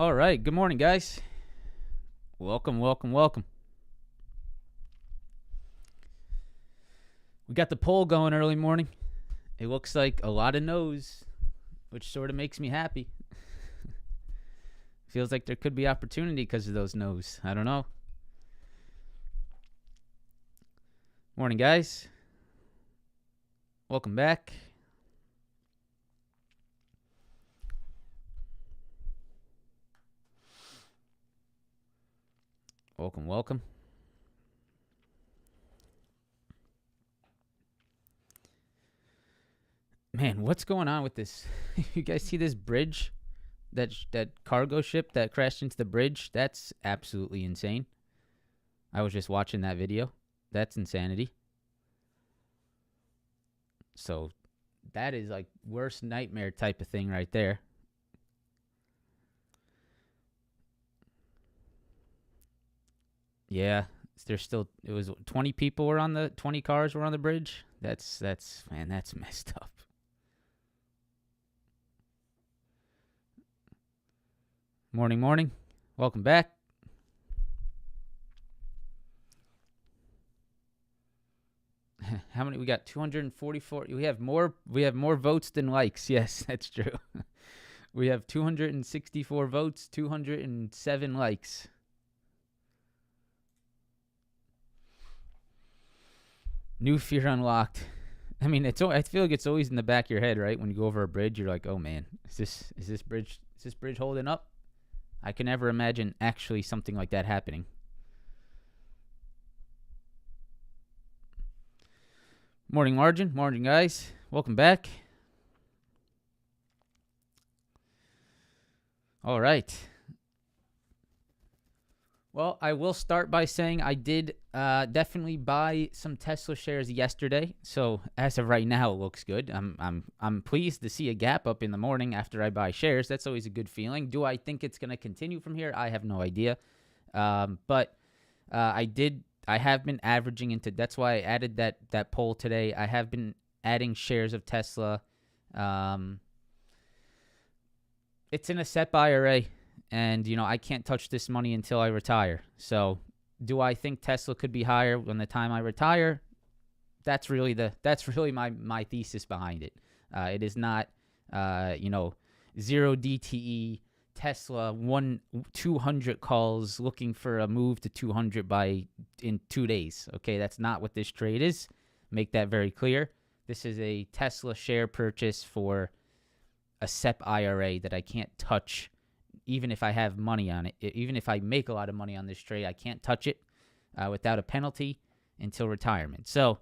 All right. Good morning, guys. Welcome. We got the poll going early morning. It looks like a lot of no's, which sort of makes me happy. Feels like there could be opportunity because of those no's. I don't know. Morning, guys. Welcome back. Welcome. Man, what's going on with this? You guys see this bridge? That cargo ship that crashed into the bridge? That's absolutely insane. I was just watching that video. That's insanity. So that is like worst nightmare type of thing right there. Yeah, there's still, it was 20 people were on the 20 cars were on the bridge. That's messed up. Morning. Welcome back. How many we got? 244. We have more votes than likes. Yes, that's true. We have 264 votes, 207 likes. New fear unlocked. I mean, I feel like it's always in the back of your head, right? When you go over a bridge, you're like, "Oh man, is this bridge holding up?" I can never imagine actually something like that happening. Morning, Margin. Morning, guys. Welcome back. All right. Well, I will start by saying I did definitely buy some Tesla shares yesterday. So as of right now, it looks good. I'm pleased to see a gap up in the morning after I buy shares. That's always a good feeling. Do I think it's going to continue from here? I have no idea. But I have been averaging into. That's why I added that poll today. I have been adding shares of Tesla. It's in a SEP IRA. And, I can't touch this money until I retire. So do I think Tesla could be higher when the time I retire? That's really my thesis behind it. It is not, 0 DTE, Tesla, 200 calls looking for a move to 200 in 2 days. Okay, that's not what this trade is. Make that very clear. This is a Tesla share purchase for a SEP IRA that I can't touch. Even if I have money on it, even if I make a lot of money on this trade, I can't touch it without a penalty until retirement. So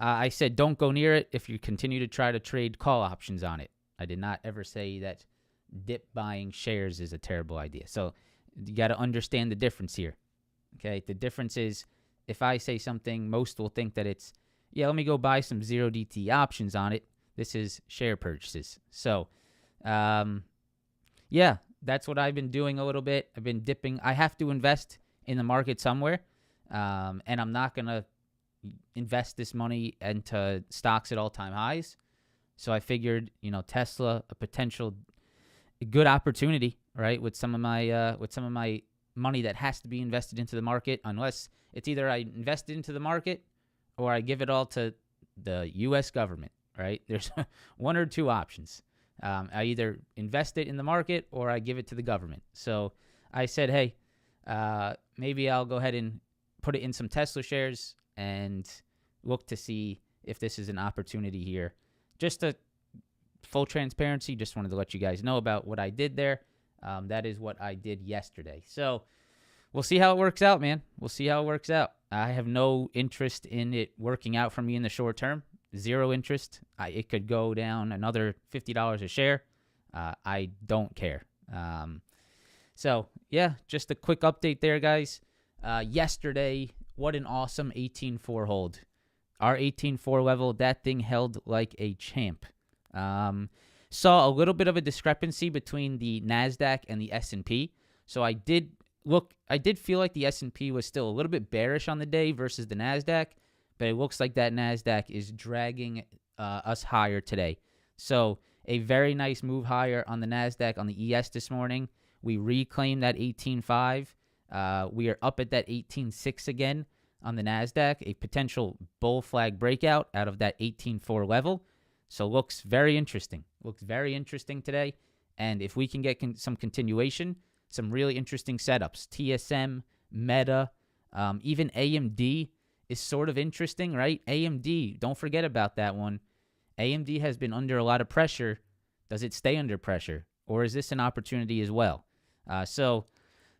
I said don't go near it if you continue to try to trade call options on it. I did not ever say that dip buying shares is a terrible idea. So you got to understand the difference here. Okay, the difference is if I say something, most will think that it's, let me go buy some 0 DT options on it. This is share purchases. So, yeah, that's what I've been doing a little bit. I've been dipping. I have to invest in the market somewhere, and I'm not going to invest this money into stocks at all-time highs. So I figured, Tesla, a potential good opportunity, right, with some of my money that has to be invested into the market, unless it's either I invest it into the market or I give it all to the U.S. government, right? There's one or two options. I either invest it in the market or I give it to the government. So I said, hey, maybe I'll go ahead and put it in some Tesla shares and look to see if this is an opportunity here. Just a full transparency, just wanted to let you guys know about what I did there. That is what I did yesterday. So we'll see how it works out, man. We'll see how it works out. I have no interest in it working out for me in the short term. Zero interest. It could go down another $50 a share. I don't care. So, yeah, just a quick update there, guys. Yesterday, what an awesome 18.4 hold. Our 18.4 level, that thing held like a champ. Saw a little bit of a discrepancy between the NASDAQ and the S&P. So I did feel like the S&P was still a little bit bearish on the day versus the NASDAQ. But it looks like that NASDAQ is dragging us higher today. So a very nice move higher on the NASDAQ on the ES this morning. We reclaimed that 18.5. We are up at that 18.6 again on the NASDAQ, a potential bull flag breakout out of that 18.4 level. So looks very interesting. Looks very interesting today. And if we can get some continuation, some really interesting setups. TSM, Meta, even AMD is sort of interesting, right? AMD, don't forget about that one. AMD has been under a lot of pressure. Does it stay under pressure? Or is this an opportunity as well? So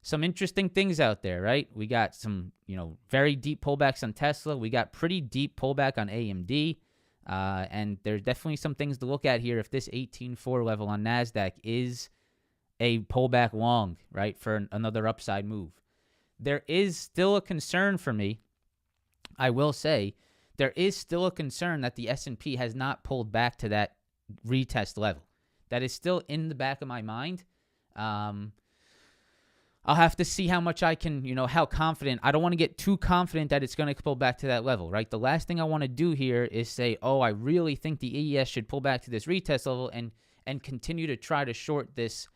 some interesting things out there, right? We got some, very deep pullbacks on Tesla. We got pretty deep pullback on AMD. And there's definitely some things to look at here if this 18.4 level on NASDAQ is a pullback long, right, for another upside move. There is still a concern for me. I will say there is still a concern that the S&P has not pulled back to that retest level. That is still in the back of my mind. I'll have to see how much I can, how confident. I don't want to get too confident that it's going to pull back to that level, right? The last thing I want to do here is say, oh, I really think the ES should pull back to this retest level and continue to try to short this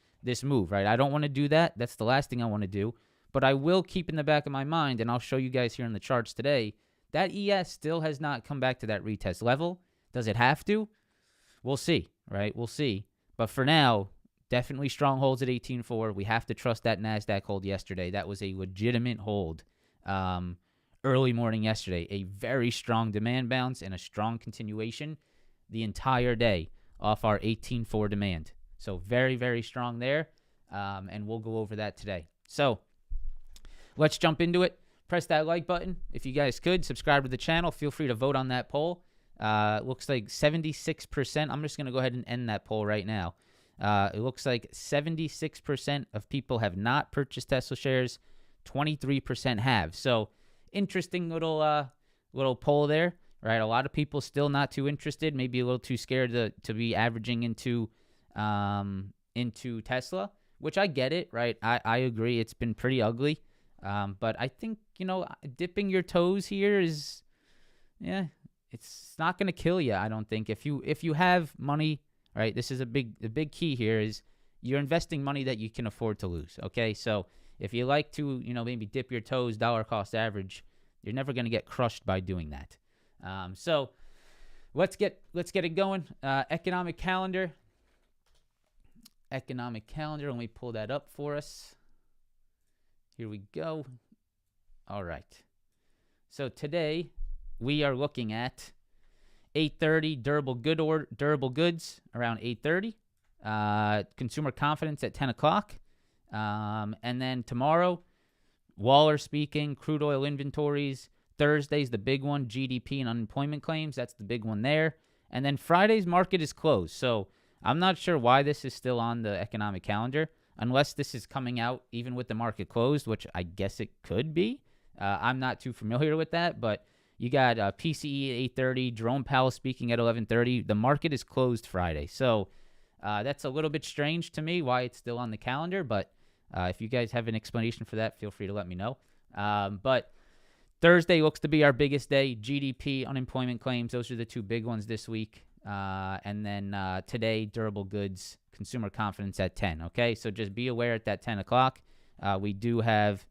move, right? I don't want to do that. That's the last thing I want to do. But I will keep in the back of my mind, and I'll show you guys here in the charts today, that ES still has not come back to that retest level. Does it have to? We'll see, right? We'll see. But for now, definitely strong holds at 18.4. We have to trust that NASDAQ hold yesterday. That was a legitimate hold early morning yesterday. A very strong demand bounce and a strong continuation the entire day off our 18.4 demand. So very, very strong there, and we'll go over that today. So let's jump into it. Press that like button if you guys could. Subscribe to the channel. Feel free to vote on that poll. Looks like 76%. I'm just going to go ahead and end that poll right now. It looks like 76% of people have not purchased Tesla shares. 23% have. So interesting little poll there, right? A lot of people still not too interested, maybe a little too scared to be averaging into Tesla, which I get it, right? I agree. It's been pretty ugly. But I think, dipping your toes here is, it's not going to kill you, I don't think. If you have money, right, this is the big key here is you're investing money that you can afford to lose, okay? So if you like to, maybe dip your toes, dollar cost average, you're never going to get crushed by doing that. So let's get it going. Economic calendar. Let me pull that up for us. Here we go. All right. So today we are looking at 8:30 durable goods around 8:30. Consumer confidence at 10 o'clock. And then tomorrow, Waller speaking, crude oil inventories. Thursday's the big one, GDP and unemployment claims. That's the big one there. And then Friday's market is closed. So I'm not sure why this is still on the economic calendar, unless this is coming out even with the market closed, which I guess it could be. I'm not too familiar with that, but you got PCE at 8:30, Jerome Powell speaking at 11:30. The market is closed Friday. So that's a little bit strange to me why it's still on the calendar, but if you guys have an explanation for that, feel free to let me know. But Thursday looks to be our biggest day. GDP, unemployment claims, those are the two big ones this week. And then today, durable goods, consumer confidence at 10. Okay, so just be aware at that 10 o'clock. We do have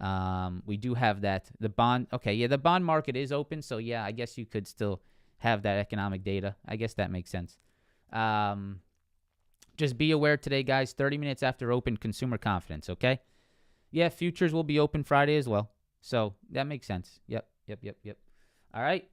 that. The bond, okay, yeah, the bond market is open. So yeah, I guess you could still have that economic data. I guess that makes sense. Just be aware today, guys, 30 minutes after open, consumer confidence, okay? Yeah, futures will be open Friday as well. So that makes sense. Yep. All right.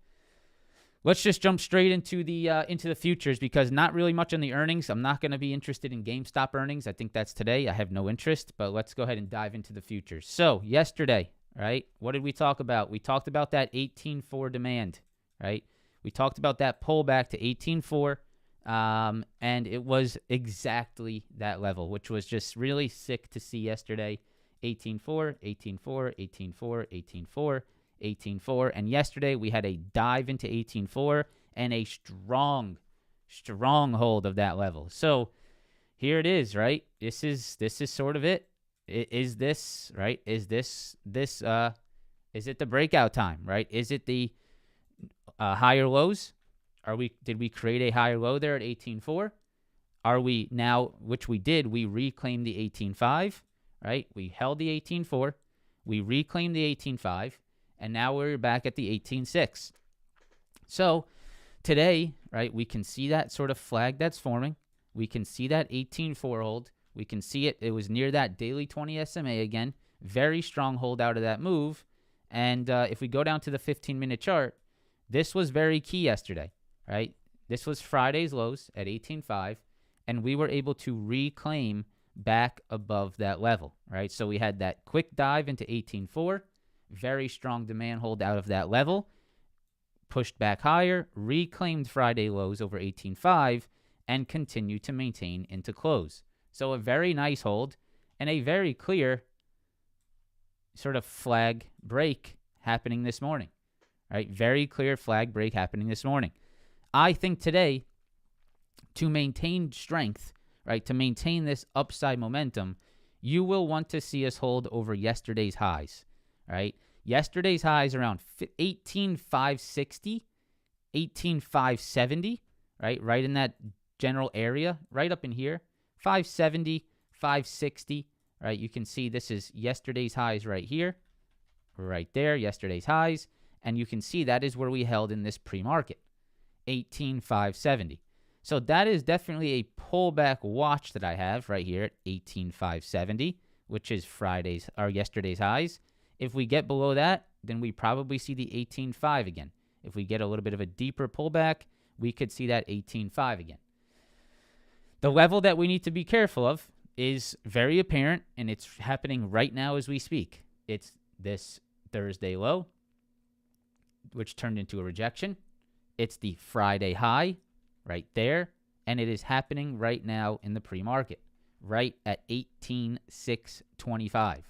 Let's just jump straight into the futures because not really much on the earnings. I'm not going to be interested in GameStop earnings. I think that's today. I have no interest, but let's go ahead and dive into the futures. So yesterday, right, what did we talk about? We talked about that 18.4 demand, right? We talked about that pullback to 18.4, and it was exactly that level, which was just really sick to see yesterday. 18.4, 18.4, 18.4, 18.4. 18.4, and yesterday we had a dive into 18.4 and a strong hold of that level. So here it is, right? This is sort of it. Is this right? Is it the breakout time, right? Is it the higher lows? Did we create a higher low there at 18.4? Are we now, which we did, we reclaimed the 18.5, right? We held the 18.4, we reclaimed the 18.5, and now we're back at the 18.6. So today, right, we can see that sort of flag that's forming. We can see that 18.4 hold. We can see it. It was near that daily 20 SMA again. Very strong hold out of that move. And if we go down to the 15-minute chart, this was very key yesterday, right? This was Friday's lows at 18.5, and we were able to reclaim back above that level, right? So we had that quick dive into 18.4, very strong demand hold out of that level, pushed back higher, reclaimed Friday lows over 18.5, and continued to maintain into close. So a very nice hold and a very clear sort of flag break happening this morning, right? Very clear flag break happening this morning. I think today, to maintain strength, right, to maintain this upside momentum, you will want to see us hold over yesterday's highs, right? Yesterday's highs around 18,560, 18,570, right in that general area, right up in here, 570, 560, right? You can see this is yesterday's highs right here, right there, yesterday's highs, and you can see that is where we held in this pre-market, 18,570. So that is definitely a pullback watch that I have right here at 18,570, which is yesterday's highs. If we get below that, then we probably see the 18.5 again. If we get a little bit of a deeper pullback, we could see that 18.5 again. The level that we need to be careful of is very apparent, and it's happening right now as we speak. It's this Thursday low, which turned into a rejection. It's the Friday high right there, and it is happening right now in the pre-market, right at 18,625.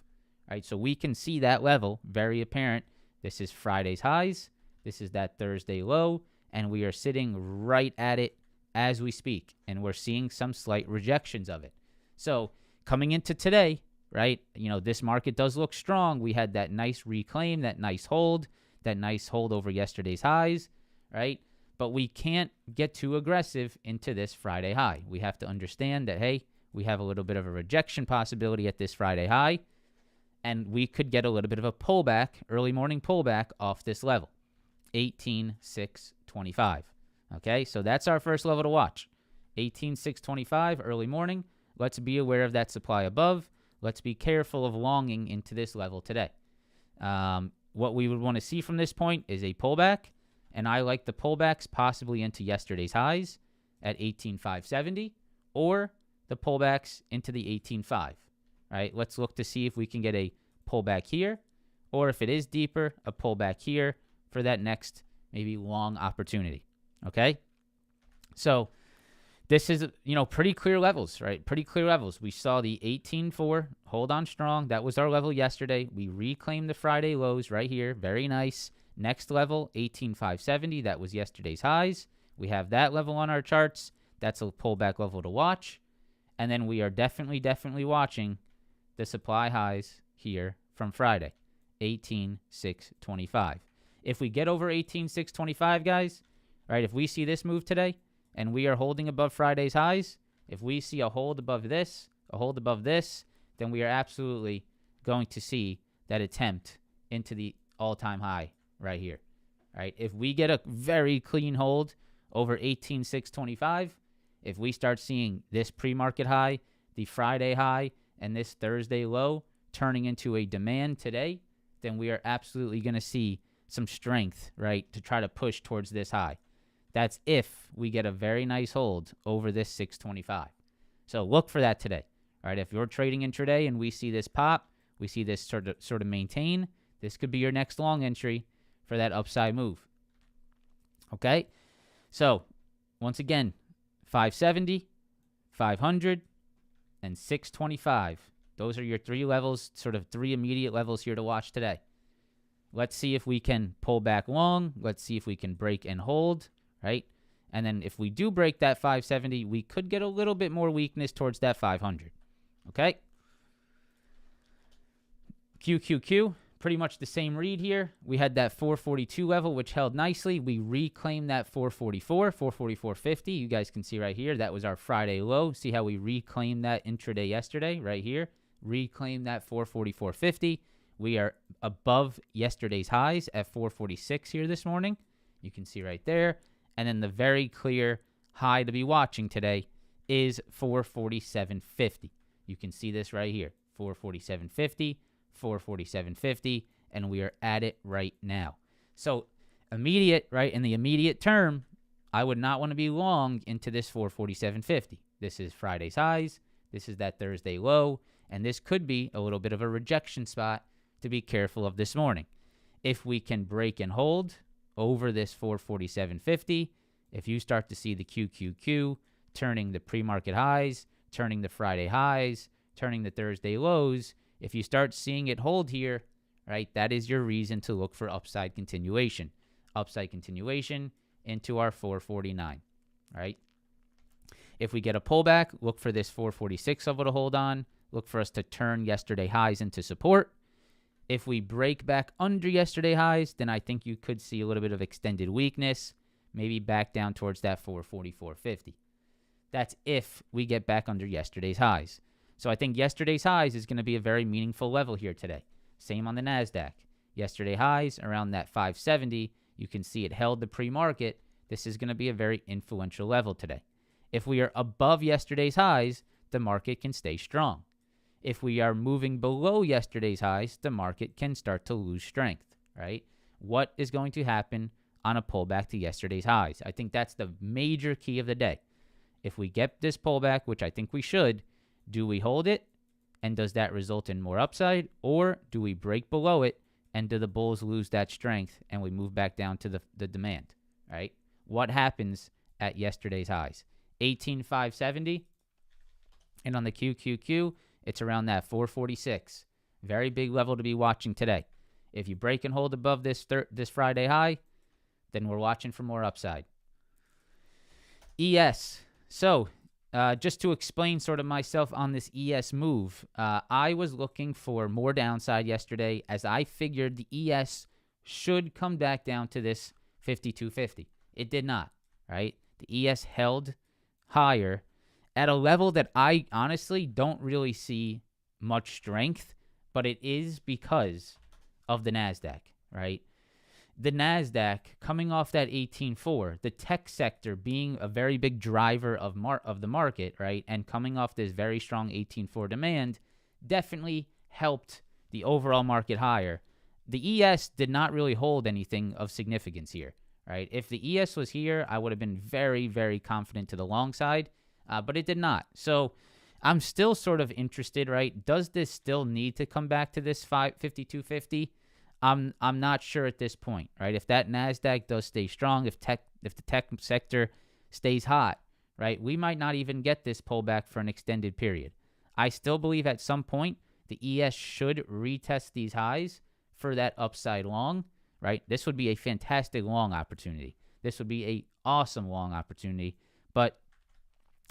Right, so we can see that level very apparent. This is Friday's highs. This is that Thursday low, and we are sitting right at it as we speak, and we're seeing some slight rejections of it. So coming into today, right, this market does look strong. We had that nice reclaim, that nice hold over yesterday's highs, right? But we can't get too aggressive into this Friday high. We have to understand that, hey, we have a little bit of a rejection possibility at this Friday high, and we could get a little bit of a pullback, early morning pullback off this level, 18,625. Okay, so that's our first level to watch, 18,625 early morning. Let's be aware of that supply above. Let's be careful of longing into this level today. What we would want to see from this point is a pullback, and I like the pullbacks possibly into yesterday's highs at 18,570 or the pullbacks into the 18.5. Right, let's look to see if we can get a pullback here, or if it is deeper, a pullback here for that next maybe long opportunity. Okay, so this is, pretty clear levels, right? Pretty clear levels. We saw the 18.4 hold on strong. That was our level yesterday. We reclaimed the Friday lows right here. Very nice. Next level, 18,570. That was yesterday's highs. We have that level on our charts. That's a pullback level to watch. And then we are definitely watching the supply highs here from Friday, 18,625. If we get over 18,625, guys, right, if we see this move today and we are holding above Friday's highs, if we see a hold above this, then we are absolutely going to see that attempt into the all-time high right here, right? If we get a very clean hold over 18,625, if we start seeing this pre-market high, the Friday high, and this Thursday low turning into a demand today, then we are absolutely going to see some strength, right, to try to push towards this high. That's if we get a very nice hold over this 625. So look for that today. All right, if you're trading intraday and we see this pop, we see this sort of maintain, this could be your next long entry for that upside move. Okay? So, once again, 570, 500, and 625. Those are your three levels, sort of three immediate levels here to watch today. Let's see if we can pull back long. Let's see if we can break and hold, right? And then if we do break that 570, we could get a little bit more weakness towards that 500. Okay? QQQ, pretty much the same read here. We had that 442 level, which held nicely. We reclaimed that 444.50. You guys can see right here. That was our Friday low. See how we reclaimed that intraday yesterday right here. Reclaimed that 444.50. We are above yesterday's highs at 446 here this morning. You can see right there. And then the very clear high to be watching today is 447.50. You can see this right here. 447.50, 447.50, and we are at it right now. So immediate, right, in the immediate term, I would not want to be long into this 447.50. This is Friday's highs. This is that Thursday low, and this could be a little bit of a rejection spot to be careful of this morning. If we can break and hold over this 447.50, if you start to see the QQQ turning the pre-market highs, turning the Friday highs, turning the Thursday lows, if you start seeing it hold here, right, that is your reason to look for upside continuation. Upside continuation into our 449, right? If we get a pullback, look for this 446 level to hold on. Look for us to turn yesterday highs into support. If we break back under yesterday highs, then I think you could see a little bit of extended weakness, maybe back down towards that 444.50. That's if we get back under yesterday's highs. So I think yesterday's highs is going to be a very meaningful level here today. Same on the NASDAQ. Yesterday highs around that 570. You can see it held the pre-market. This is going to be a very influential level today. If we are above yesterday's highs, the market can stay strong. If we are moving below yesterday's highs, the market can start to lose strength, right? What is going to happen on a pullback to yesterday's highs? I think that's the major key of the day. If we get this pullback, which I think we should, do we hold it? And does that result in more upside? Or do we break below it and do the bulls lose that strength and we move back down to the demand, right? What happens at yesterday's highs? 18,570. And on the QQQ, it's around that 446. Very big level to be watching today. If you break and hold above this Friday high, then we're watching for more upside. ES. So, just to explain sort of myself on this ES move, I was looking for more downside yesterday as I figured the ES should come back down to this 52.50. It did not, right? The ES held higher at a level that I honestly don't really see much strength, but it is because of the NASDAQ, right? The NASDAQ coming off that 18.4, the tech sector being a very big driver of the market, right, and coming off this very strong 18.4 demand definitely helped the overall market higher. The ES did not really hold anything of significance here, right? If the ES was here, I would have been very, very confident to the long side. But it did not. So I'm still sort of interested, right? Does this still need to come back to this 52.50? I'm not sure at this point, right? If that NASDAQ does stay strong, if the tech sector stays hot, right, we might not even get this pullback for an extended period. I still believe at some point the ES should retest these highs for that upside long, right? This would be a fantastic long opportunity. This would be a awesome long opportunity, but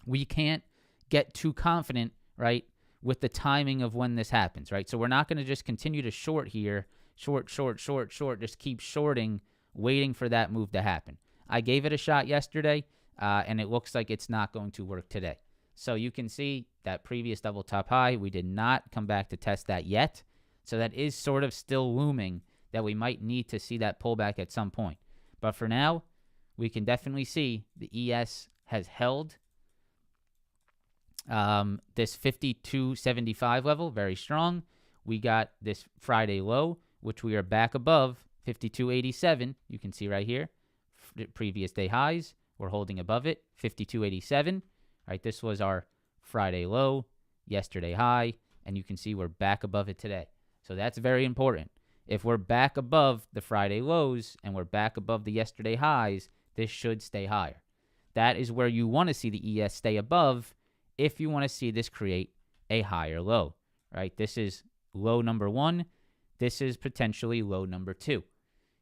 we can't get too confident, right, with the timing of when this happens, right? So we're not going to just continue to short here, short, just keep shorting, waiting for that move to happen. I gave it a shot yesterday, and it looks like it's not going to work today. So you can see that previous double top high, we did not come back to test that yet. So that is sort of still looming that we might need to see that pullback at some point. But for now, we can definitely see the ES has held this 52.75 level, very strong. We got this Friday low, which we are back above 52.87. You can see right here, previous day highs. We're holding above it, 52.87. Right, this was our Friday low, yesterday high, and you can see we're back above it today. So that's very important. If we're back above the Friday lows and we're back above the yesterday highs, this should stay higher. That is where you want to see the ES stay above if you want to see this create a higher low, right? This is low number 1. This is potentially low number 2.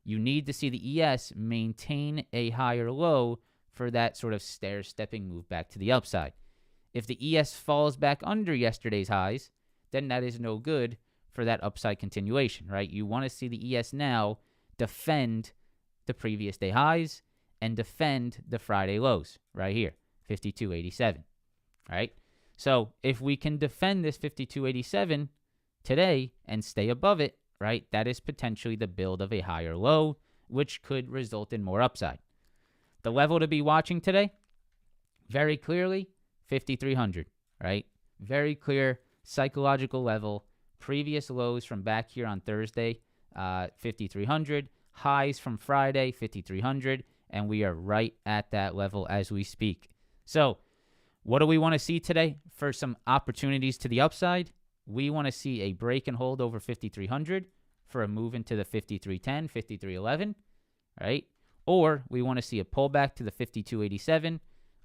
You need to see the ES maintain a higher low for that sort of stair-stepping move back to the upside. If the ES falls back under yesterday's highs, then that is no good for that upside continuation, right? You want to see the ES now defend the previous day highs and defend the Friday lows right here, 52.87, right? So if we can defend this 52.87 today and stay above it, right, that is potentially the build of a higher low, which could result in more upside. The level to be watching today, very clearly, 5,300, right? Very clear psychological level. Previous lows from back here on Thursday, 5,300. Highs from Friday, 5,300. And we are right at that level as we speak. So what do we want to see today for some opportunities to the upside? We want to see a break and hold over 5,300 for a move into the 53.10, 53.11, right? Or we want to see a pullback to the 52.87,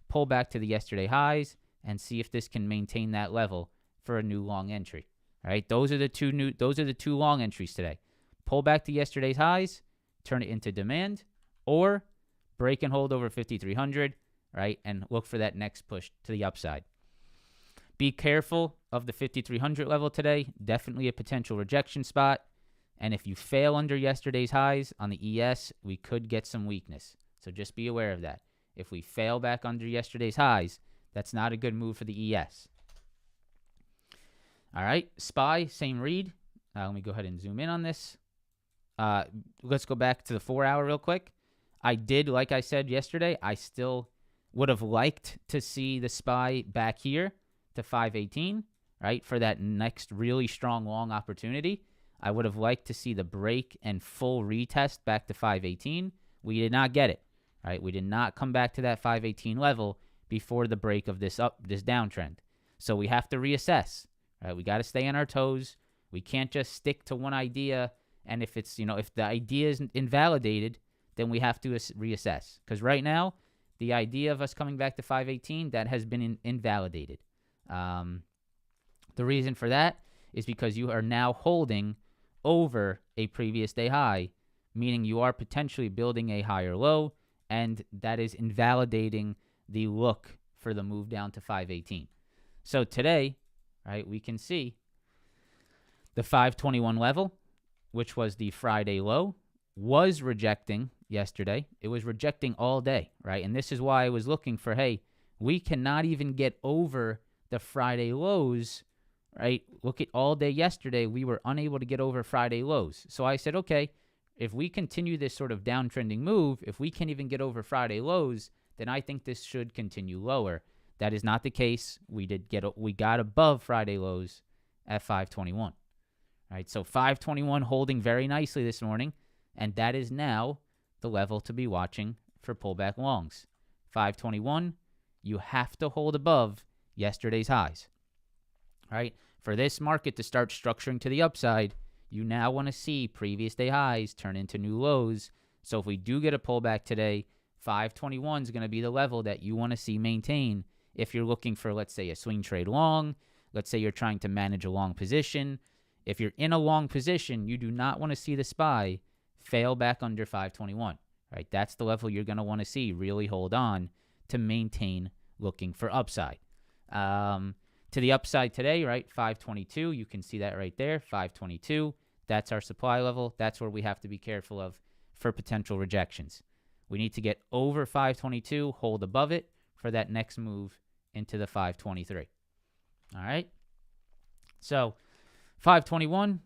pull back to the yesterday highs, and see if this can maintain that level for a new long entry. All right, those are the two long entries today. Pull back to yesterday's highs, turn it into demand, or break and hold over 5,300, right? And look for that next push to the upside. Be careful of the 5,300 level today. Definitely a potential rejection spot. And if you fail under yesterday's highs on the ES, we could get some weakness. So just be aware of that. If we fail back under yesterday's highs, that's not a good move for the ES. All right, SPY, same read. Let me go ahead and zoom in on this. Let's go back to the 4 hour real quick. I did, like I said yesterday, I still would have liked to see the SPY back here to 518, right, for that next really strong long opportunity. I would have liked to see the break and full retest back to 518. We did not get it, right? We did not come back to that 518 level before the break of this downtrend. So we have to reassess, right? We got to stay on our toes. We can't just stick to one idea. And if it's, if the idea is invalidated, then we have to reassess. Because right now, the idea of us coming back to 518, that has been invalidated. The reason for that is because you are now holding over a previous day high, meaning you are potentially building a higher low, and that is invalidating the look for the move down to 518. So today, right, we can see the 521 level, which was the Friday low, was rejecting yesterday. It was rejecting all day, right? And this is why I was looking for, hey, we cannot even get over the Friday lows, right? Look at all day yesterday, we were unable to get over Friday lows. So I said, okay, if we continue this sort of downtrending move, if we can't even get over Friday lows, then I think this should continue lower. That is not the case. We got above Friday lows at 521. Right, so 521 holding very nicely this morning, and that is now the level to be watching for pullback longs. 521, you have to hold above yesterday's highs. Right, for this market to start structuring to the upside, you now want to see previous day highs turn into new lows. So if we do get a pullback today, 521 is going to be the level that you want to see maintain if you're looking for, let's say, a swing trade long. Let's say you're trying to manage a long position. If you're in a long position, you do not want to see the SPY fail back under 521, right? That's the level you're going to want to see really hold on to maintain looking for upside. To the upside today, right, 522, you can see that right there, 522. That's our supply level. That's where we have to be careful of for potential rejections. We need to get over 522, hold above it for that next move into the 523. All right? So 521,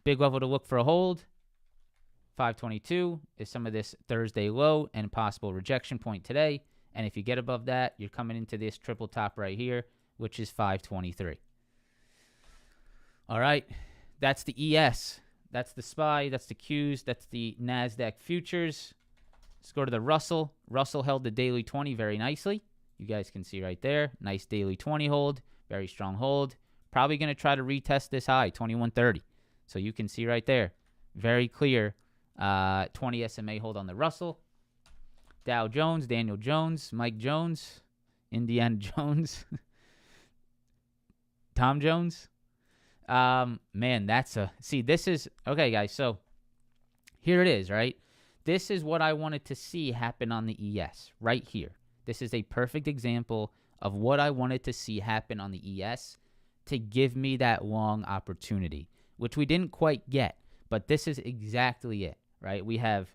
big level to look for a hold. 522 is some of this Thursday low and possible rejection point today. And if you get above that, you're coming into this triple top right here, which is 523. All right, that's the ES. That's the SPY. That's the Qs. That's the NASDAQ futures. Let's go to the Russell. Russell held the daily 20 very nicely. You guys can see right there. Nice daily 20 hold. Very strong hold. Probably going to try to retest this high, 2130. So you can see right there. Very clear 20 SMA hold on the Russell. Dow Jones, Daniel Jones, Mike Jones, Indiana Jones, Tom Jones. Man, that's this is, okay, guys, so here it is, right? This is what I wanted to see happen on the ES, right here. This is a perfect example of what I wanted to see happen on the ES to give me that long opportunity. which we didn't quite get, but this is exactly it, right? We have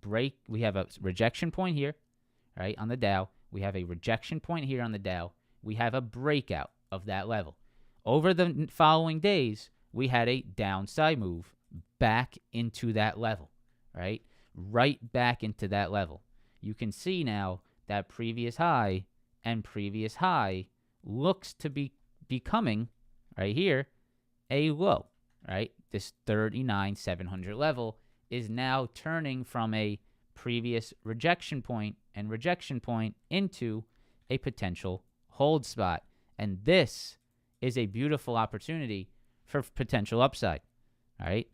a rejection point here, right, on the Dow. We have a rejection point here on the Dow. We have a breakout of that level. Over the following days, we had a downside move back into that level, right? Right back into that level. You can see now that previous high and previous high looks to be becoming, right here, a low, right? This 39,700 level is now turning from a previous rejection point into a potential hold spot. And this is a beautiful opportunity for potential upside, all right?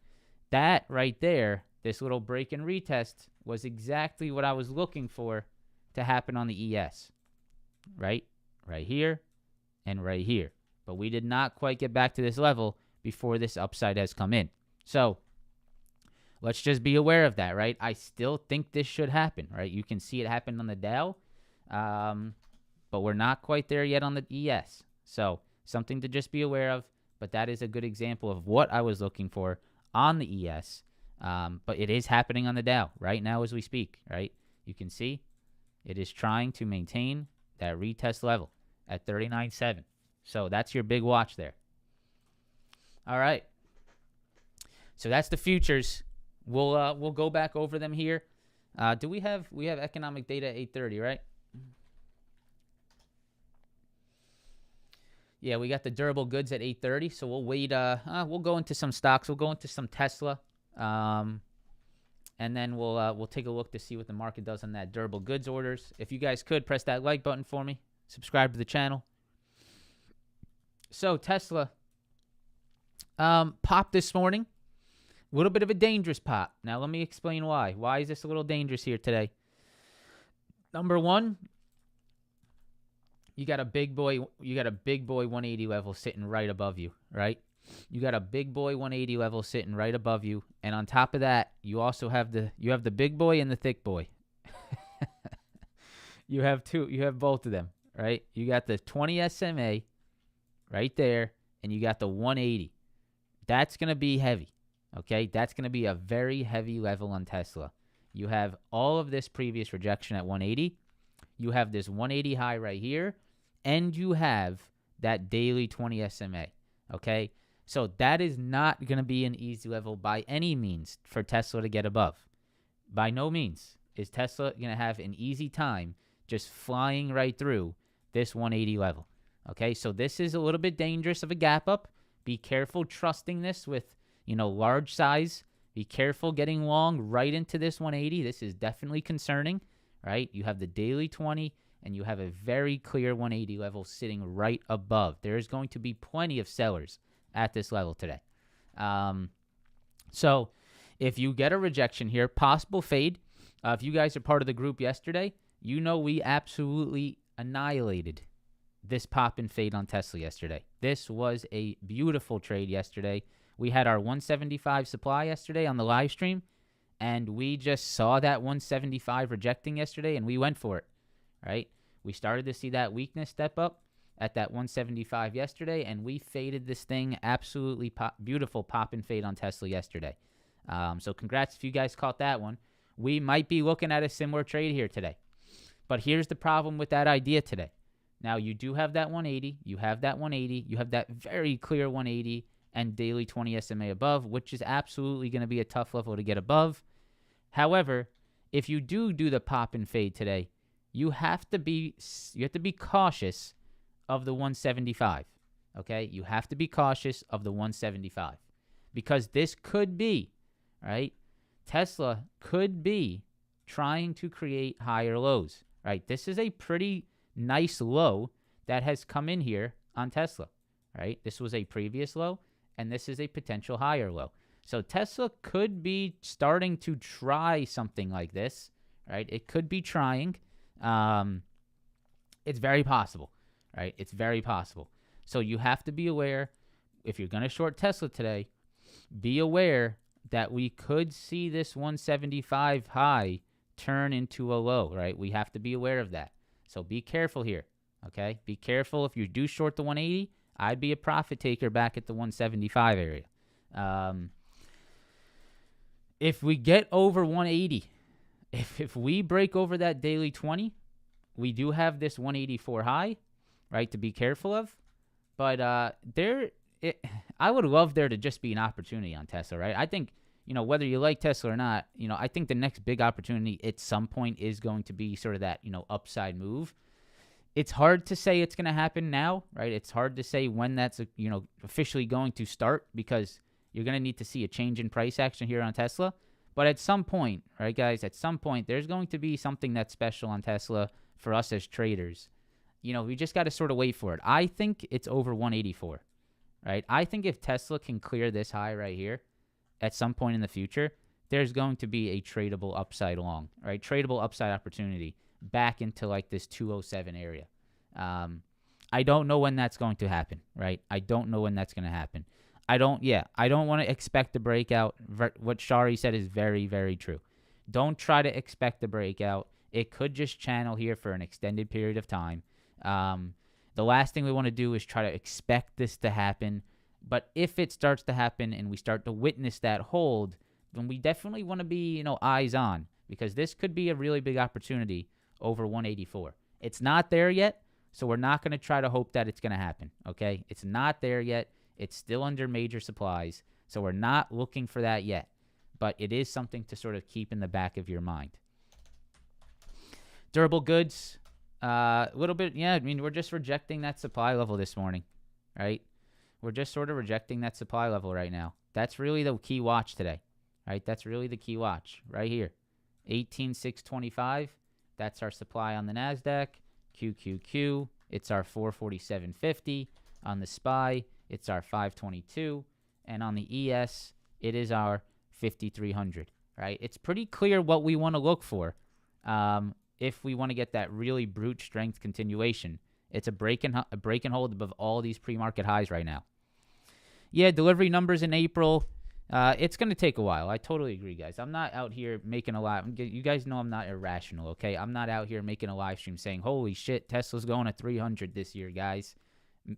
That right there, this little break and retest, was exactly what I was looking for to happen on the ES, right? Right here and right here. But we did not quite get back to this level before this upside has come in. So let's just be aware of that, right? I still think this should happen, right? You can see it happen on the Dow, but we're not quite there yet on the ES. So something to just be aware of, but that is a good example of what I was looking for on the ES. But it is happening on the Dow right now as we speak, right? You can see it is trying to maintain that retest level at 39.7. So that's your big watch there. All right. So that's the futures. We'll go back over them here. Do we have economic data at 8:30, right? Yeah, we got the durable goods at 8:30. So we'll wait. We'll go into some stocks. We'll go into some Tesla, and then we'll take a look to see what the market does on that durable goods orders. If you guys could press that like button for me, subscribe to the channel. So Tesla popped this morning. A little bit of a dangerous pop. Now let me explain why. Why is this a little dangerous here today? Number one, you got a big boy 180 level sitting right above you, right? You got a big boy 180 level sitting right above you, and on top of that, you also have the big boy and the thick boy. You have both of them, right? You got the 20 SMA right there, and you got the 180. That's going to be heavy, okay? That's going to be a very heavy level on Tesla. You have all of this previous rejection at 180. You have this 180 high right here, and you have that daily 20 SMA, okay? So that is not going to be an easy level by any means for Tesla to get above. By no means is Tesla going to have an easy time just flying right through this 180 level. Okay, so this is a little bit dangerous of a gap up. Be careful trusting this with, large size. Be careful getting long right into this 180. This is definitely concerning, right? You have the daily 20, and you have a very clear 180 level sitting right above. There is going to be plenty of sellers at this level today. So if you get a rejection here, possible fade. If you guys are part of the group yesterday, we absolutely annihilated this pop and fade on Tesla yesterday. This was a beautiful trade yesterday. We had our 175 supply yesterday on the live stream, and we just saw that 175 rejecting yesterday, and we went for it, right? We started to see that weakness step up at that 175 yesterday, and we faded this thing absolutely beautiful pop and fade on Tesla yesterday. So congrats if you guys caught that one. We might be looking at a similar trade here today. But here's the problem with that idea today. Now, you do have that 180. You have that 180. You have that very clear 180 and daily 20 SMA above, which is absolutely going to be a tough level to get above. However, if you do the pop and fade today, you have to be cautious of the 175. Okay? You have to be cautious of the 175 because this could be, right? Tesla could be trying to create higher lows, right? This is a pretty nice low that has come in here on Tesla, right? This was a previous low, and this is a potential higher low. So Tesla could be starting to try something like this, right? It could be trying. It's very possible, right? It's very possible. So you have to be aware, if you're going to short Tesla today, be aware that we could see this 175 high turn into a low, right? We have to be aware of that. So be careful here, okay? Be careful if you do short the 180. I'd be a profit taker back at the 175 area. Um, if we get over 180, if we break over that daily 20, we do have this 184 high, right, to be careful of. But I would love there to just be an opportunity on Tesla, right? I think, whether you like Tesla or not, I think the next big opportunity at some point is going to be sort of that, upside move. It's hard to say it's going to happen now, right? It's hard to say when that's, officially going to start, because you're going to need to see a change in price action here on Tesla. But at some point, right, guys, at some point, there's going to be something that's special on Tesla for us as traders. We just got to sort of wait for it. I think it's over 184, right? I think if Tesla can clear this high right here at some point in the future, there's going to be a tradable upside long, right? Tradable upside opportunity back into like this 207 area. I don't know when that's going to happen, right? I don't know when that's going to happen. I don't want to expect the breakout. What Shari said is very, very true. Don't try to expect the breakout. It could just channel here for an extended period of time. The last thing we want to do is try to expect this to happen. But if it starts to happen and we start to witness that hold, then we definitely want to be, eyes on, because this could be a really big opportunity over 184. It's not there yet, so we're not going to try to hope that it's going to happen, okay? It's not there yet. It's still under major supplies, so we're not looking for that yet. But it is something to sort of keep in the back of your mind. Durable goods, a little bit, we're just rejecting that supply level this morning, right? We're just sort of rejecting that supply level right now. That's really the key watch today, right? That's really the key watch right here. 18,625, that's our supply on the NASDAQ. QQQ, it's our 447.50. On the SPY, it's our 522. And on the ES, it is our 5,300, right? It's pretty clear what we want to look for. If we want to get that really brute strength continuation, it's a break and hold above all these pre-market highs right now. Yeah, delivery numbers in April, it's going to take a while. I totally agree, guys. I'm not out here making a live. You guys know I'm not irrational, okay? I'm not out here making a live stream saying, holy shit, Tesla's going to 300 this year, guys.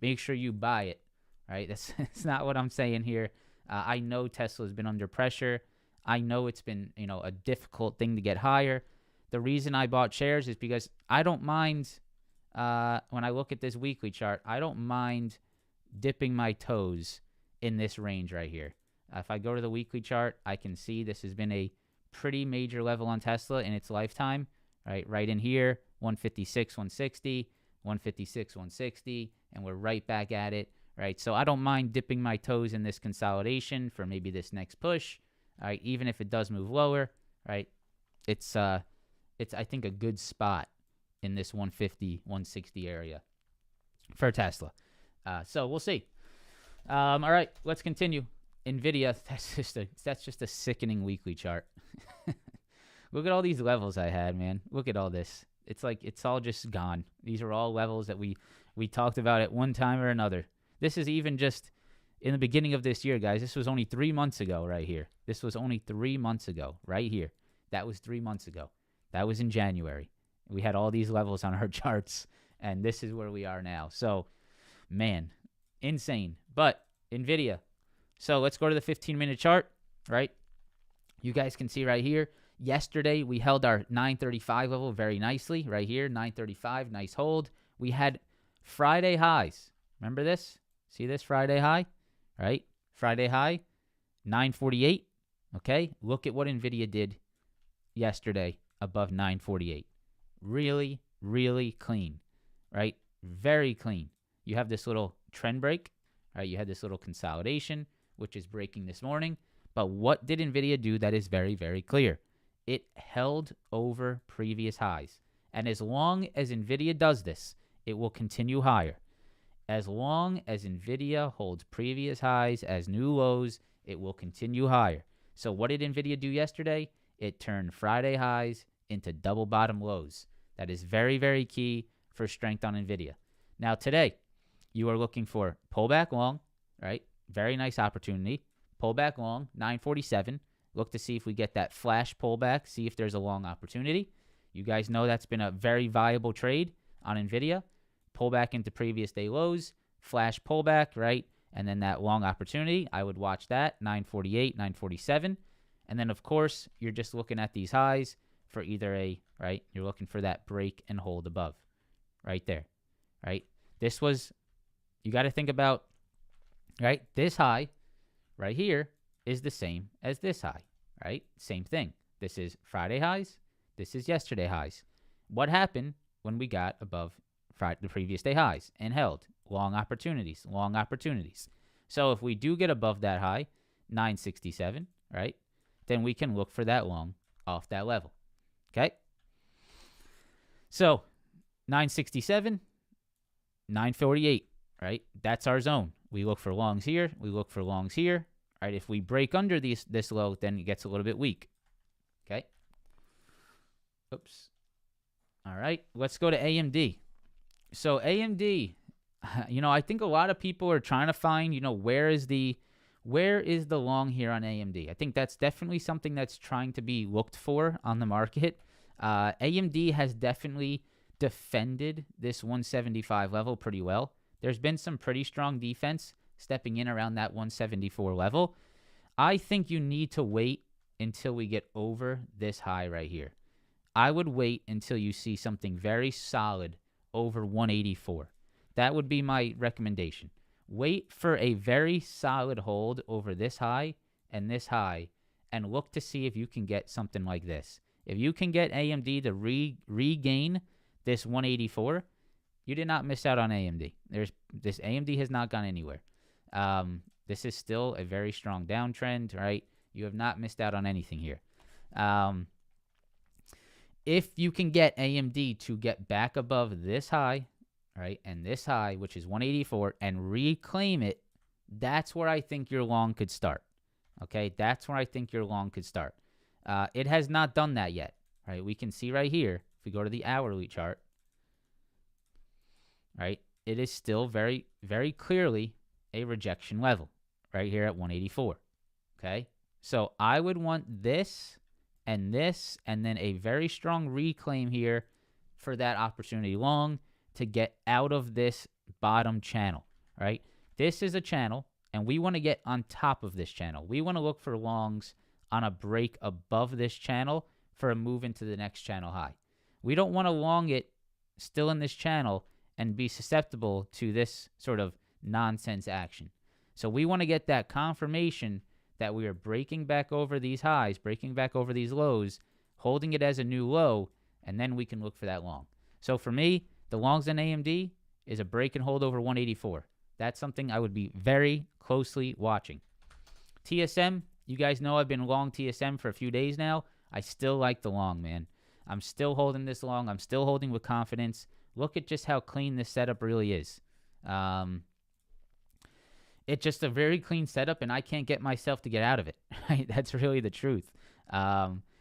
Make sure you buy it, right? That's not what I'm saying here. I know Tesla's been under pressure. I know it's been, a difficult thing to get higher. The reason I bought shares is because I don't mind, when I look at this weekly chart, I don't mind dipping my toes in this range right here. If I go to the weekly chart, I can see this has been a pretty major level on Tesla in its lifetime, right? Right in here, 156, 160, 156, 160, and we're right back at it, right? So I don't mind dipping my toes in this consolidation for maybe this next push, right? Even if it does move lower, right? It's I think a good spot in this 150, 160 area for Tesla. So we'll see. All right, let's continue. Nvidia, that's just a sickening weekly chart. Look at all these levels I had, man. Look at all this. It's like it's all just gone. These are all levels that we talked about at one time or another. This is even just in the beginning of this year, guys. This was only 3 months ago right here. This was only 3 months ago right here. That was 3 months ago. That was in January. We had all these levels on our charts, and this is where we are now. So, man, insane. But Nvidia. So let's go to the 15-minute chart, right? You guys can see right here. Yesterday, we held our 935 level very nicely right here, 935, nice hold. We had Friday highs. Remember this? See this Friday high, right? Friday high, 948, okay? Look at what Nvidia did yesterday above 948. Really, really clean, right? Very clean. You have this little trend break, right? You had this little consolidation, which is breaking this morning. But what did Nvidia do that is very, very clear? It held over previous highs. And as long as Nvidia does this, it will continue higher. As long as Nvidia holds previous highs as new lows, it will continue higher. So what did Nvidia do yesterday? It turned Friday highs into double bottom lows. That is very, very key for strength on Nvidia. Now today, you are looking for pullback long, right? Very nice opportunity. Pullback long, 947. Look to see if we get that flash pullback, see if there's a long opportunity. You guys know that's been a very viable trade on Nvidia. Pullback into previous day lows, flash pullback, right? And then that long opportunity, I would watch that, 948, 947. And then, of course, you're just looking at these highs for either you're looking for that break and hold above right there, right? This was, you got to think about, right? This high right here is the same as this high, right? Same thing. This is Friday highs. This is yesterday highs. What happened when we got above the previous day highs and held? Long opportunities, long opportunities. So if we do get above that high, 967, right, then we can look for that long off that level. Okay? So 967, 948, right? That's our zone. We look for longs here. We look for longs here. All right? If we break under this low, then it gets a little bit weak. Okay? Oops. All right. Let's go to AMD. So AMD, I think a lot of people are trying to find, where is the long here on AMD? I think that's definitely something that's trying to be looked for on the market. AMD has definitely defended this 175 level pretty well. There's been some pretty strong defense stepping in around that 174 level. I think you need to wait until we get over this high right here. I would wait until you see something very solid over 184. That would be my recommendation. Wait for a very solid hold over this high, and look to see if you can get something like this. If you can get AMD to regain this 184, you did not miss out on AMD. This AMD has not gone anywhere. This is still a very strong downtrend, right? You have not missed out on anything here. If you can get AMD to get back above this high, right, and this high, which is 184, and reclaim it, that's where I think your long could start. Okay, that's where I think your long could start. It has not done that yet, right? We can see right here, if we go to the hourly chart, right, it is still very, very clearly a rejection level right here at 184. Okay, so I would want this, and then a very strong reclaim here for that opportunity long to get out of this bottom channel, right? This is a channel, and we want to get on top of this channel. We want to look for longs on a break above this channel for a move into the next channel high. We don't want to long it still in this channel and be susceptible to this sort of nonsense action. So we want to get that confirmation that we are breaking back over these highs, breaking back over these lows, holding it as a new low, and then we can look for that long. So for me, the longs in AMD is a break and hold over 184. That's something I would be very closely watching. TSM, you guys know I've been long TSM for a few days now. I still like the long, man. I'm still holding this long. I'm still holding with confidence. Look at just how clean this setup really is. It's just a very clean setup, and I can't get myself to get out of it. Right? That's really the truth.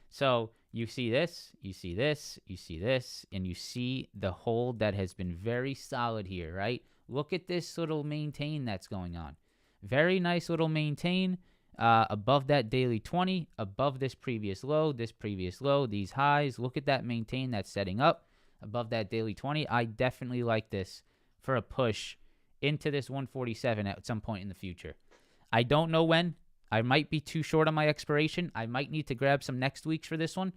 So you see this, you see this, you see this, and you see the hold that has been very solid here, right? Look at this little maintain that's going on. Very nice little maintain above that daily 20, above this previous low, these highs. Look at that maintain that's setting up above that daily 20. I definitely like this for a push into this 147 at some point in the future. I don't know when. I might be too short on my expiration. I might need to grab some next weeks for this one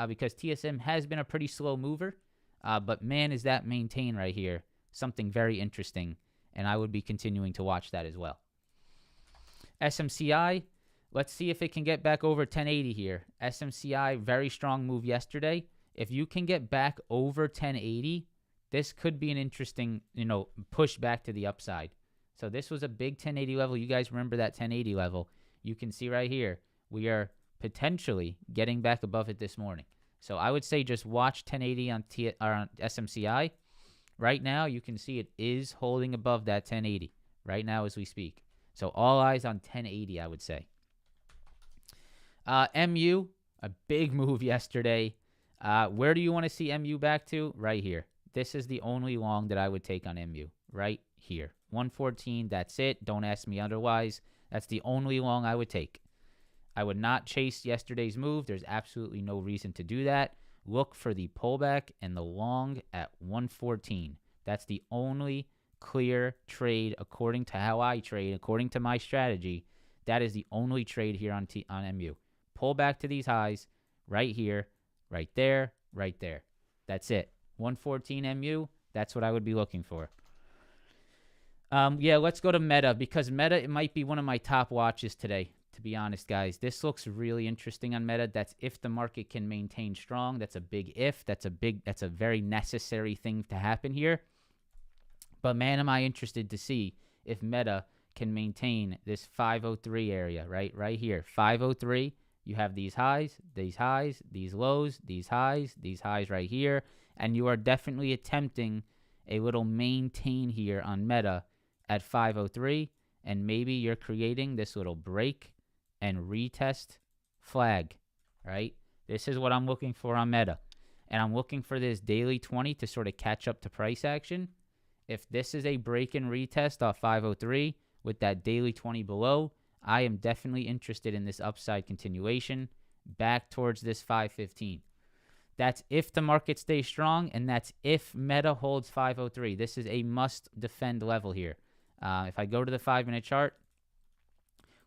because TSM has been a pretty slow mover. But man, is that maintain right here something very interesting, and I would be continuing to watch that as well. SMCI, let's see if it can get back over 1080 here. SMCI, very strong move yesterday. If you can get back over 1080, this could be an interesting, push back to the upside. So this was a big 1080 level. You guys remember that 1080 level. You can see right here, we are potentially getting back above it this morning. So I would say just watch 1080 on SMCI. Right now, you can see it is holding above that 1080 right now as we speak. So all eyes on 1080, I would say. MU, a big move yesterday. Where do you want to see MU back to? Right here. This is the only long that I would take on MU. Right here. 114, that's it. Don't ask me otherwise. That's the only long I would take. I would not chase yesterday's move. There's absolutely no reason to do that. Look for the pullback and the long at 114. That's the only clear trade according to how I trade, according to my strategy. That is the only trade here on MU. Pull back to these highs right here, right there, right there. That's it. 114 MU, that's what I would be looking for. Yeah, let's go to Meta, because Meta, it might be one of my top watches today, to be honest, guys. This looks really interesting on Meta. That's if the market can maintain strong. That's a big if. That's a very necessary thing to happen here. But man, am I interested to see if Meta can maintain this 503 area, right here. 503, you have these highs, these lows, these highs right here, and you are definitely attempting a little maintain here on Meta at 503, and maybe you're creating this little break and retest flag, right? This is what I'm looking for on Meta, and I'm looking for this daily 20 to sort of catch up to price action. If this is a break and retest off 503 with that daily 20 below, I am definitely interested in this upside continuation back towards this 515. That's if the market stays strong, and that's if Meta holds 503. This is a must defend level here. If I go to the 5-minute chart,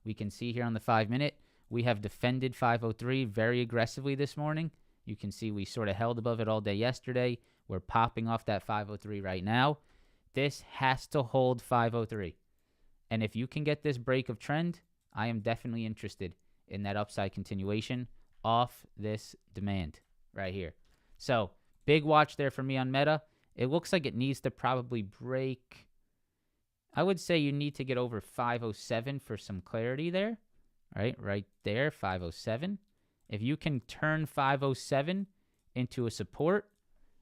we can see here on the 5-minute, we have defended 503 very aggressively this morning. You can see we sort of held above it all day yesterday. We're popping off that 503 right now. This has to hold 503. And if you can get this break of trend, I am definitely interested in that upside continuation off this demand right here. So big watch there for me on Meta. It looks like it needs to probably break. I would say you need to get over 507 for some clarity there, right there, 507. If you can turn 507 into a support,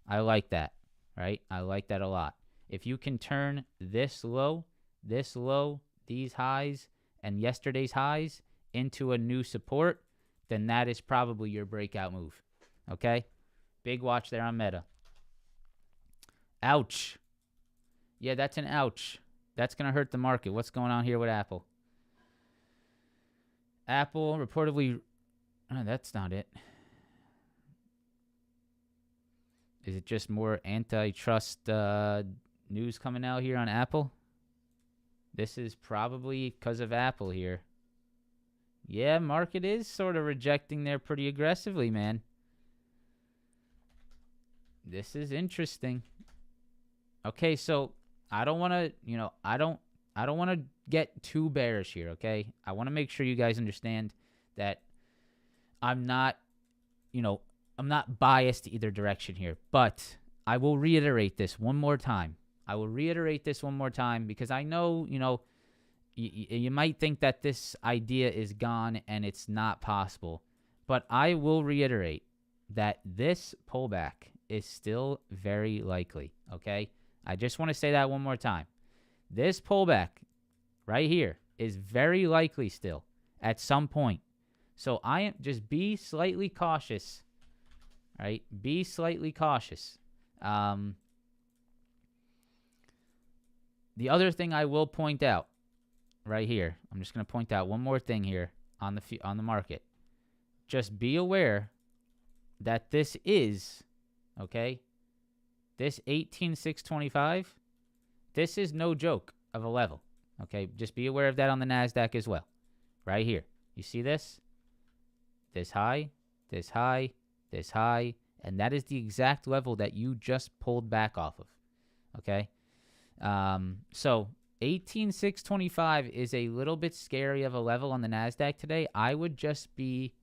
I like that, right? I like that a lot. If you can turn this low, these highs, and yesterday's highs into a new support, then that is probably your breakout move, okay? Big watch there on Meta. Ouch. Yeah, that's an ouch. That's going to hurt the market. What's going on here with Apple? Apple reportedly... Oh, that's not it. Is it just more antitrust news coming out here on Apple? This is probably because of Apple here. Yeah, market is sort of rejecting there pretty aggressively, man. This is interesting. Okay, so I don't want to, I don't want to get too bearish here, okay? I want to make sure you guys understand that I'm not biased to either direction here, but I will reiterate this one more time. Because I know, you might think that this idea is gone and it's not possible. But I will reiterate that this pullback is still very likely, okay? I just want to say that one more time. This pullback right here is very likely still at some point. So just be slightly cautious, right? Be slightly cautious. The other thing I will point out right here, I'm just going to point out one more thing here on the market. Just be aware that this is, okay, this 18,625, this is no joke of a level, okay? Just be aware of that on the NASDAQ as well, right here. You see this? This high, this high, this high, and that is the exact level that you just pulled back off of, okay? So 18,625 is a little bit scary of a level on the NASDAQ today. I would just be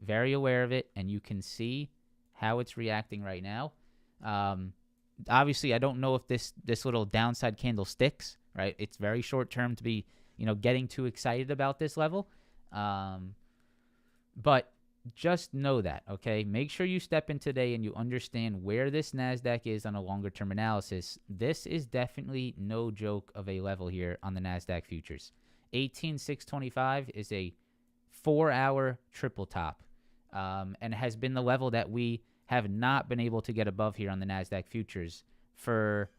very aware of it, and you can see how it's reacting right now. Obviously, I don't know if this little downside candle sticks, right? It's very short term to be, getting too excited about this level. But just know that, okay? Make sure you step in today and you understand where this NASDAQ is on a longer-term analysis. This is definitely no joke of a level here on the NASDAQ futures. 18,625 is a 4-hour triple top and has been the level that we have not been able to get above here on the NASDAQ futures for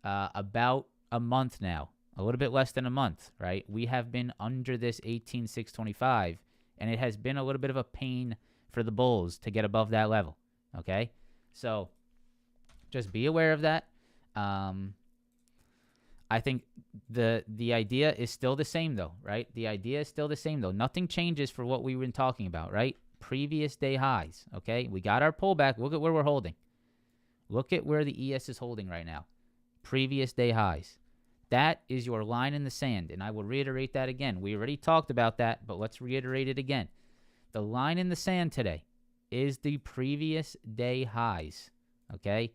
about a month now, a little bit less than a month, right? We have been under this 18,625, and it has been a little bit of a pain for the bulls to get above that level, okay? So just be aware of that. I think the idea is still the same, though, right? The idea is still the same, though. Nothing changes for what we've been talking about, right? Previous day highs, okay? We got our pullback. Look at where we're holding. Look at where the ES is holding right now. Previous day highs. That is your line in the sand, and I will reiterate that again. We already talked about that, but let's reiterate it again. The line in the sand today is the previous day highs, okay?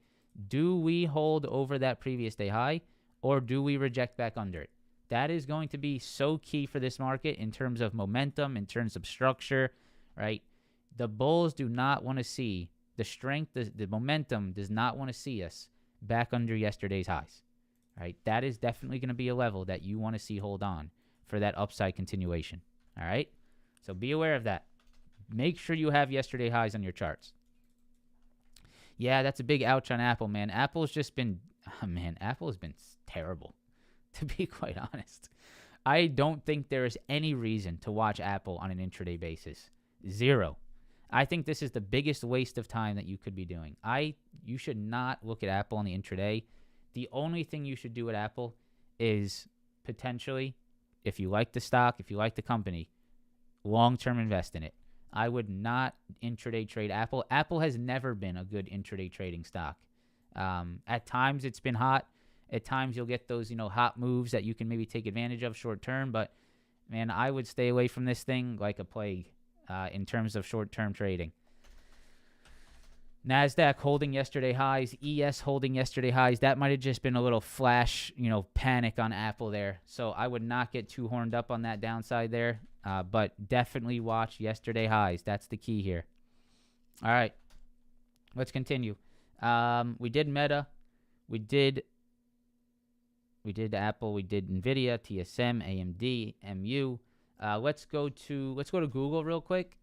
Do we hold over that previous day high, or do we reject back under it? That is going to be so key for this market in terms of momentum, in terms of structure, right? The bulls do not want to see the strength, the momentum does not want to see us back under yesterday's highs, right? That is definitely going to be a level that you want to see hold on for that upside continuation, all right? So be aware of that. Make sure you have yesterday highs on your charts. Yeah, that's a big ouch on Apple, man. Apple's just been, Apple has been terrible, to be quite honest. I don't think there is any reason to watch Apple on an intraday basis. Zero. I think this is the biggest waste of time that you could be doing. You should not look at Apple on the intraday. The only thing you should do at Apple is potentially, if you like the stock, if you like the company, long-term invest in it. I would not intraday trade Apple. Apple has never been a good intraday trading stock. At times it's been hot. At times you'll get those, hot moves that you can maybe take advantage of short term. But, man, I would stay away from this thing like a plague in terms of short-term trading. NASDAQ holding yesterday highs. ES holding yesterday highs. That might have just been a little flash, panic on Apple there. So I would not get too horned up on that downside there. But definitely watch yesterday highs. That's the key here. All right. Let's continue. We did Meta. We did Apple. We did Nvidia, TSM, AMD, MU. Let's go to Google real quick,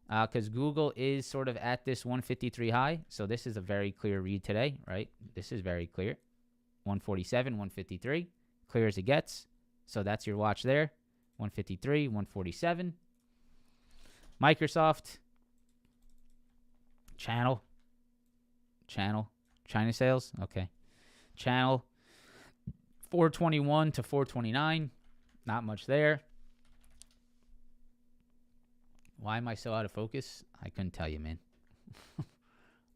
because Google is sort of at this 153 high. So this is a very clear read today, right? This is very clear. 147, 153, clear as it gets. So that's your watch there. 153, 147. Microsoft. China sales. Okay. Channel 421 to 429. Not much there. Why am I so out of focus? I couldn't tell you, man.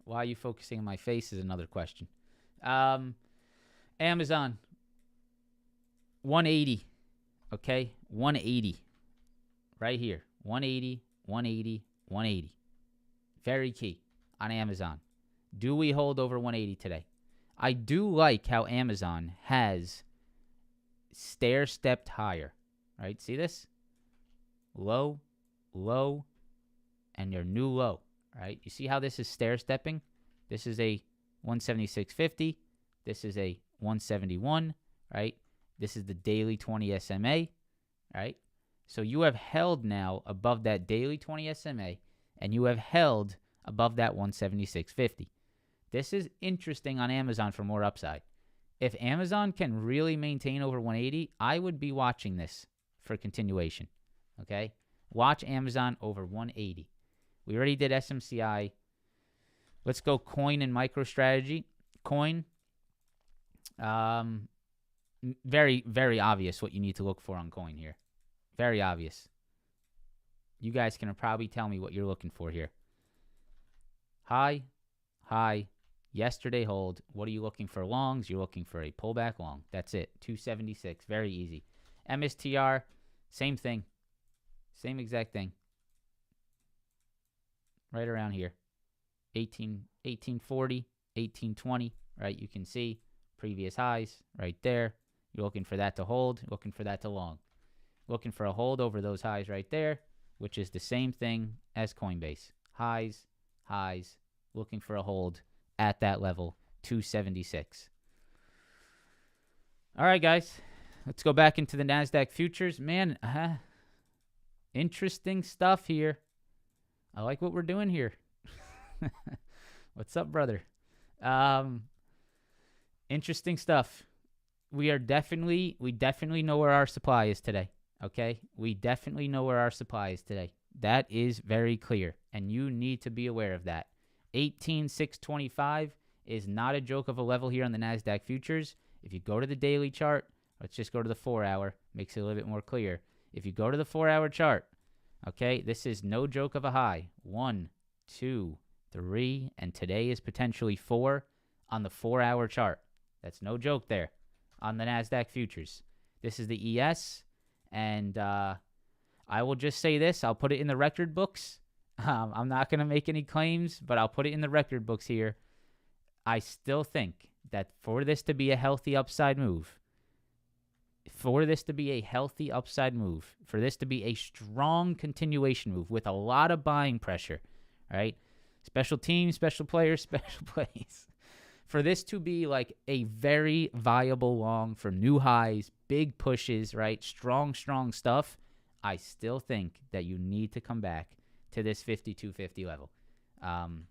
Why are you focusing on my face is another question. Amazon. 180. Okay, 180. Right here. 180, 180, 180. Very key on Amazon. Do we hold over 180 today? I do like how Amazon has stair-stepped higher. Right? See this? Low, low, and your new low. Right? You see how this is stair-stepping? This is a 176.50. This is a 171. Right? This is the daily 20 SMA, right? So you have held now above that daily 20 SMA, and you have held above that 176.50. This is interesting on Amazon for more upside. If Amazon can really maintain over 180, I would be watching this for continuation, okay? Watch Amazon over 180. We already did SMCI. Let's go coin and MicroStrategy. Coin. Very, very obvious what you need to look for on coin here. Very obvious. You guys can probably tell me what you're looking for here. High, yesterday hold. What are you looking for longs? You're looking for a pullback long. That's it. 276. Very easy. MSTR, same thing. Same exact thing. Right around here. 1840, 1820, right? You can see previous highs right there. You're looking for that to hold, looking for that to long. Looking for a hold over those highs right there, which is the same thing as Coinbase. Highs, looking for a hold at that level, 276. All right, guys. Let's go back into the NASDAQ futures. Man, interesting stuff here. I like what we're doing here. What's up, brother? Interesting stuff. We definitely know where our supply is today. Okay? We definitely know where our supply is today. That is very clear, and you need to be aware of that. 18,625 is not a joke of a level here on the NASDAQ futures. If you go to the daily chart, let's just go to the 4-hour. Makes it a little bit more clear. If you go to the 4-hour chart, okay, this is no joke of a high. 1, 2, 3, and today is potentially 4 on the 4-hour chart. That's no joke there on the NASDAQ futures. This is the ES, and I will just say this. I'll put it in the record books. I'm not going to make any claims, but I'll put it in the record books here. I still think that for this to be a healthy upside move, for this to be a strong continuation move with a lot of buying pressure, right? Special teams, special players, special plays. For this to be like a very viable long for new highs, big pushes, right? Strong stuff. I still think that you need to come back to this 5250 level. And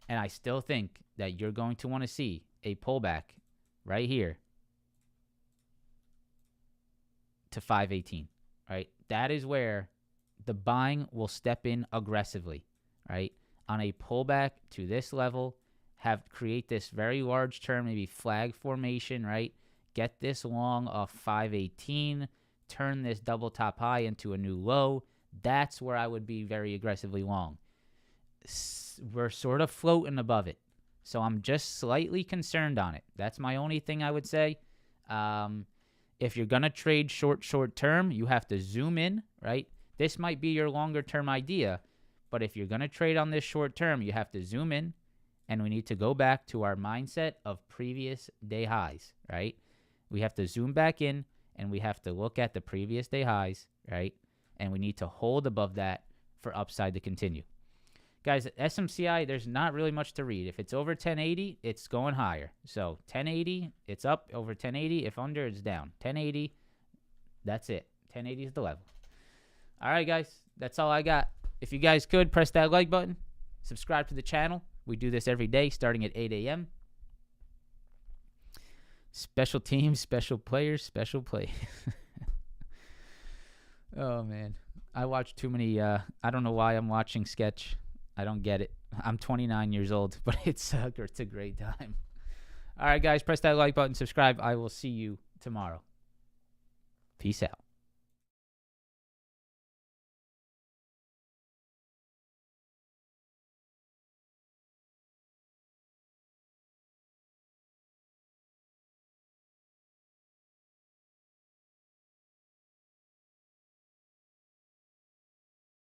I still think that you're going to want to see a pullback right here to 518, right? That is where the buying will step in aggressively, right? On a pullback to this level, create this very large term, maybe flag formation, right? Get this long off 518, turn this double top high into a new low. That's where I would be very aggressively long. We're sort of floating above it, so I'm just slightly concerned on it. That's my only thing I would say. If you're going to trade short term, you have to zoom in, right? This might be your longer term idea, but if you're going to trade on this short term, you have to zoom in, and we need to go back to our mindset of previous day highs, right? We have to zoom back in, and we have to look at the previous day highs, right? And we need to hold above that for upside to continue. Guys, SMCI, there's not really much to read. If it's over 1080, it's going higher. So 1080, it's up. Over 1080, if under, it's down. 1080, that's it. 1080 is the level. All right, guys, that's all I got. If you guys could, press that like button. Subscribe to the channel. We do this every day starting at 8 a.m. Special teams, special players, special plays. Oh, man. I watch too many. I don't know why I'm watching sketch. I don't get it. I'm 29 years old, but it's a great time. All right, guys, press that like button, subscribe. I will see you tomorrow. Peace out.